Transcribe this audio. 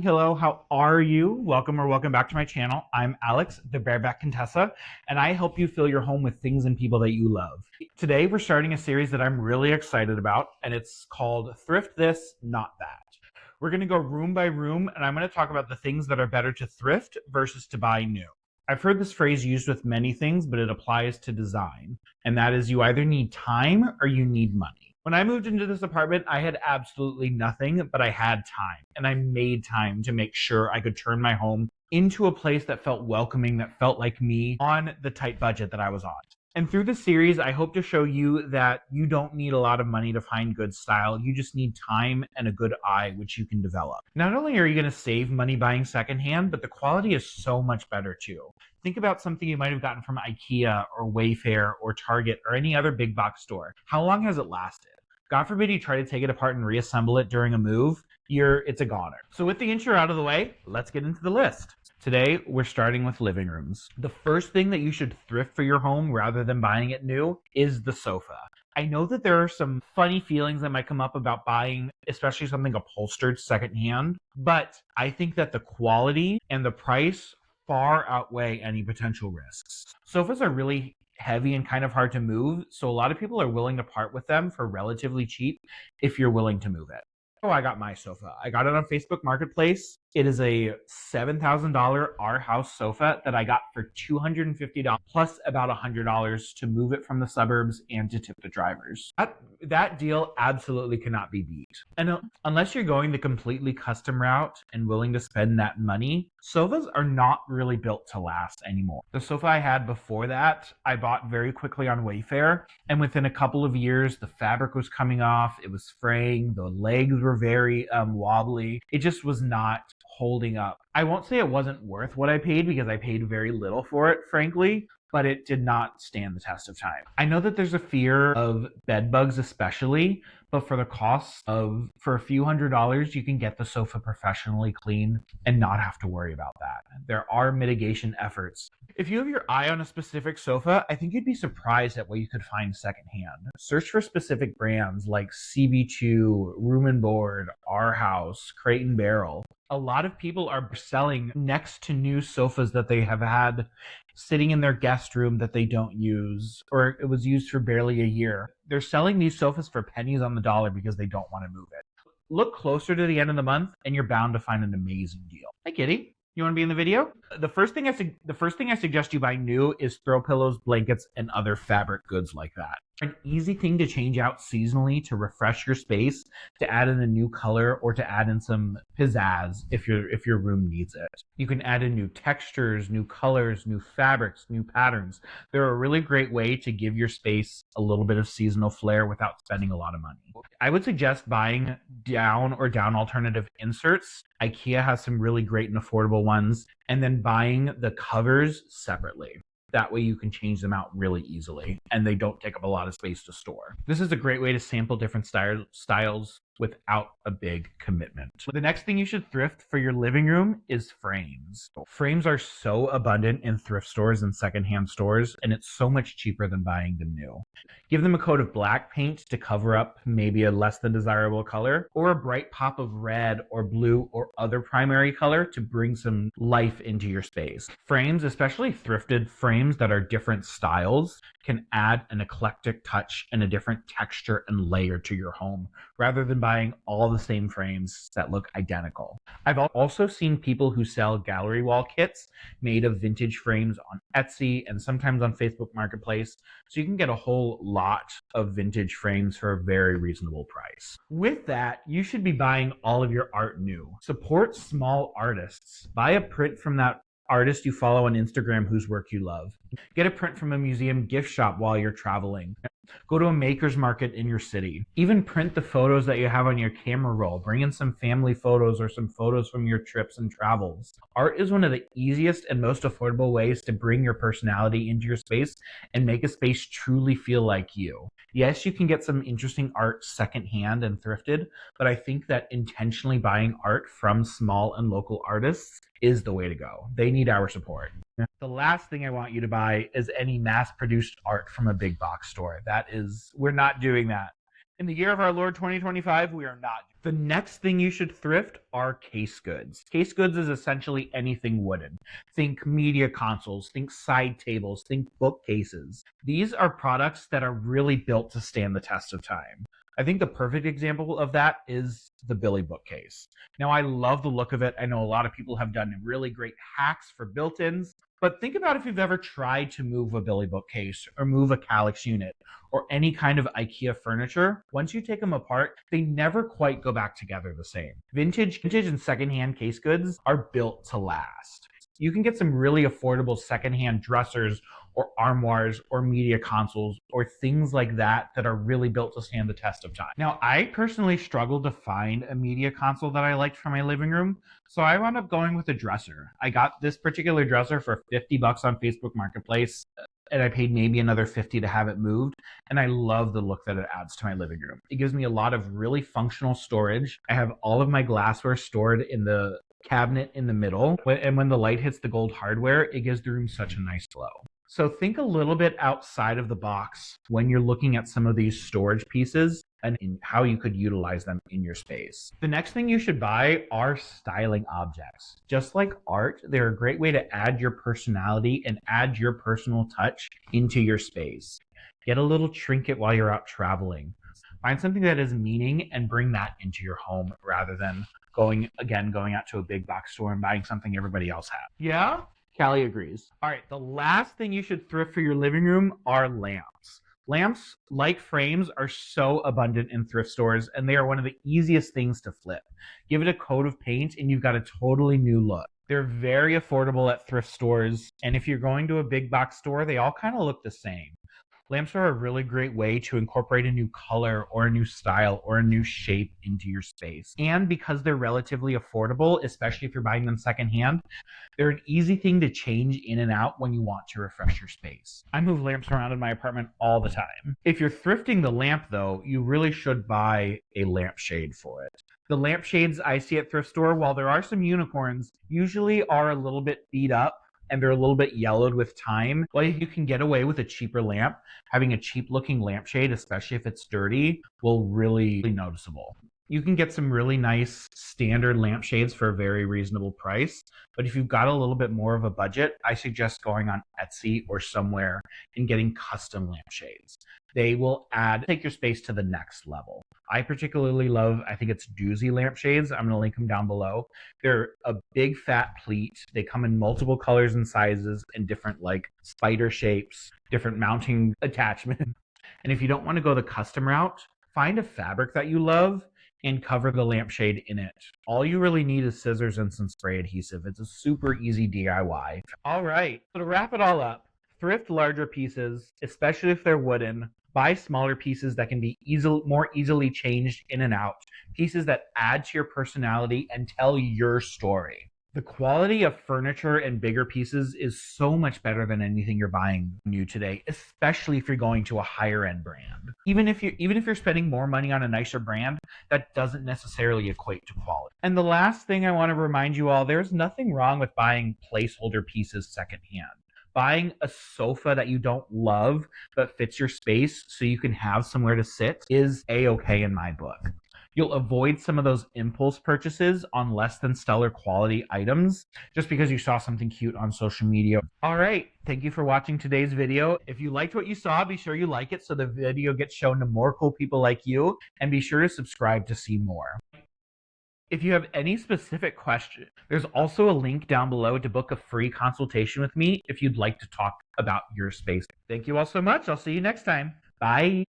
Hello, how are you? Welcome back to my channel. I'm Alex, the Bareback Contessa, and I help you fill your home with things and people that you love. Today, we're starting a series that I'm really excited about, and it's called Thrift This, Not That. We're going to go room by room, and I'm going to talk about the things that are better to thrift versus to buy new. I've heard this phrase used with many things, but it applies to design, and that is you either need time or you need money. When I moved into this apartment, I had absolutely nothing, but I had time, and I made time to make sure I could turn my home into a place that felt welcoming, that felt like me on the tight budget that I was on. And through this series, I hope to show you that you don't need a lot of money to find good style. You just need time and a good eye, which you can develop. Not only are you going to save money buying secondhand, but the quality is so much better too. Think about something you might have gotten from IKEA or Wayfair or Target or any other big box store. How long has it lasted? God forbid you try to take it apart and reassemble it during a move, it's a goner. So with the intro out of the way, let's get into the list. Today, we're starting with living rooms. The first thing that you should thrift for your home rather than buying it new is the sofa. I know that there are some funny feelings that might come up about buying, especially something upholstered secondhand, but I think that the quality and the price far outweigh any potential risks. Sofas are really heavy and kind of hard to move, so a lot of people are willing to part with them for relatively cheap if you're willing to move it. Oh, I got my sofa. I got it on Facebook Marketplace. It is a $7,000 Our House sofa that I got for $250 plus about $100 to move it from the suburbs and to tip the drivers. That deal absolutely cannot be beat. And unless you're going the completely custom route and willing to spend that money, sofas are not really built to last anymore. The sofa I had before that, I bought very quickly on Wayfair, and within a couple of years, the fabric was coming off, it was fraying, the legs were very wobbly. It just was not holding up. I won't say it wasn't worth what I paid because I paid very little for it, frankly, but it did not stand the test of time. I know that there's a fear of bed bugs especially, but for the cost of, for a few $100s, you can get the sofa professionally cleaned and not have to worry about that. There are mitigation efforts. If you have your eye on a specific sofa, I think you'd be surprised at what you could find secondhand. Search for specific brands like CB2, Room and Board, Our House, Crate and Barrel. A lot of people are selling next to new sofas that they have had sitting in their guest room that they don't use, or it was used for barely a year. They're selling these sofas for pennies on the dollar because they don't want to move it. Look closer to the end of the month and you're bound to find an amazing deal. Hi, Kitty. You want to be in the video? The first thing I suggest you buy new is throw pillows, blankets, and other fabric goods like that. An easy thing to change out seasonally to refresh your space, to add in a new color, or to add in some pizzazz if your room needs it. You can add in new textures, new colors, new fabrics, new patterns. They're a really great way to give your space a little bit of seasonal flair without spending a lot of money. I would suggest buying down or down alternative inserts. IKEA has some really great and affordable ones, and then buying the covers separately. That way you can change them out really easily and they don't take up a lot of space to store. This is a great way to sample different styles without a big commitment. The next thing you should thrift for your living room is frames. Frames are so abundant in thrift stores and secondhand stores, and it's so much cheaper than buying them new. Give them a coat of black paint to cover up maybe a less than desirable color, or a bright pop of red or blue or other primary color to bring some life into your space. Frames, especially thrifted frames that are different styles, can add an eclectic touch and a different texture and layer to your home, rather than buying all the same frames that look identical. I've also seen people who sell gallery wall kits made of vintage frames on Etsy and sometimes on Facebook Marketplace, so you can get a whole lot of vintage frames for a very reasonable price. With that, you should be buying all of your art new. Support small artists. Buy a print from that artist you follow on Instagram whose work you love. Get a print from a museum gift shop while you're traveling. Go to a maker's market in your city. Even print the photos that you have on your camera roll. Bring in some family photos or some photos from your trips and travels. Art is one of the easiest and most affordable ways to bring your personality into your space and make a space truly feel like you. Yes, you can get some interesting art secondhand and thrifted, but I think that intentionally buying art from small and local artists is the way to go. They need our support. The last thing I want you to buy is any mass-produced art from a big box store. We're not doing that. In the year of our Lord 2025, we are not. The next thing you should thrift are case goods. Case goods is essentially anything wooden. Think media consoles, think side tables, think bookcases. These are products that are really built to stand the test of time. I think the perfect example of that is the Billy bookcase. Now, I love the look of it. I know a lot of people have done really great hacks for built-ins, but think about if you've ever tried to move a Billy bookcase or move a Calyx unit or any kind of IKEA furniture. Once you take them apart, they never quite go back together the same. Vintage and secondhand case goods are built to last. You can get some really affordable secondhand dressers or armoires or media consoles or things like that that are really built to stand the test of time. Now, I personally struggled to find a media console that I liked for my living room, so I wound up going with a dresser. I got this particular dresser for $50 on Facebook Marketplace, and I paid maybe another $50 to have it moved, and I love the look that it adds to my living room. It gives me a lot of really functional storage. I have all of my glassware stored in the cabinet in the middle, and when the light hits the gold hardware, it gives the room such a nice glow. So think a little bit outside of the box when you're looking at some of these storage pieces and in how you could utilize them in your space. The next thing you should buy are styling objects. Just like art, they're a great way to add your personality and add your personal touch into your space. Get a little trinket while you're out traveling. Find something that has meaning and bring that into your home rather than going out to a big box store and buying something everybody else has. Yeah? Callie agrees. All right, the last thing you should thrift for your living room are lamps. Lamps, like frames, are so abundant in thrift stores, and they are one of the easiest things to flip. Give it a coat of paint, and you've got a totally new look. They're very affordable at thrift stores, and if you're going to a big box store, they all kind of look the same. Lamps are a really great way to incorporate a new color or a new style or a new shape into your space. And because they're relatively affordable, especially if you're buying them secondhand, they're an easy thing to change in and out when you want to refresh your space. I move lamps around in my apartment all the time. If you're thrifting the lamp though, you really should buy a lampshade for it. The lampshades I see at thrift store, while there are some unicorns, usually are a little bit beat up and they're a little bit yellowed with time. Well, you can get away with a cheaper lamp. Having a cheap looking lampshade, especially if it's dirty, will really be noticeable. You can get some really nice standard lampshades for a very reasonable price. But if you've got a little bit more of a budget, I suggest going on Etsy or somewhere and getting custom lampshades. They will take your space to the next level. I particularly love, I think it's Doozy lampshades. I'm going to link them down below. They're a big fat pleat. They come in multiple colors and sizes and different like spider shapes, different mounting attachments. And if you don't want to go the custom route, find a fabric that you love and cover the lampshade in it. All you really need is scissors and some spray adhesive. It's a super easy DIY. All right, so to wrap it all up, thrift larger pieces, especially if they're wooden. Buy smaller pieces that can be more easily changed in and out. Pieces that add to your personality and tell your story. The quality of furniture and bigger pieces is so much better than anything you're buying new today, especially if you're going to a higher end brand. Even if you're spending more money on a nicer brand, that doesn't necessarily equate to quality. And the last thing I want to remind you all, there's nothing wrong with buying placeholder pieces secondhand. Buying a sofa that you don't love but fits your space so you can have somewhere to sit is a-okay in my book. You'll avoid some of those impulse purchases on less than stellar quality items just because you saw something cute on social media. All right, thank you for watching today's video. If you liked what you saw, be sure you like it so the video gets shown to more cool people like you, and be sure to subscribe to see more. If you have any specific question, there's also a link down below to book a free consultation with me if you'd like to talk about your space. Thank you all so much. I'll see you next time. Bye.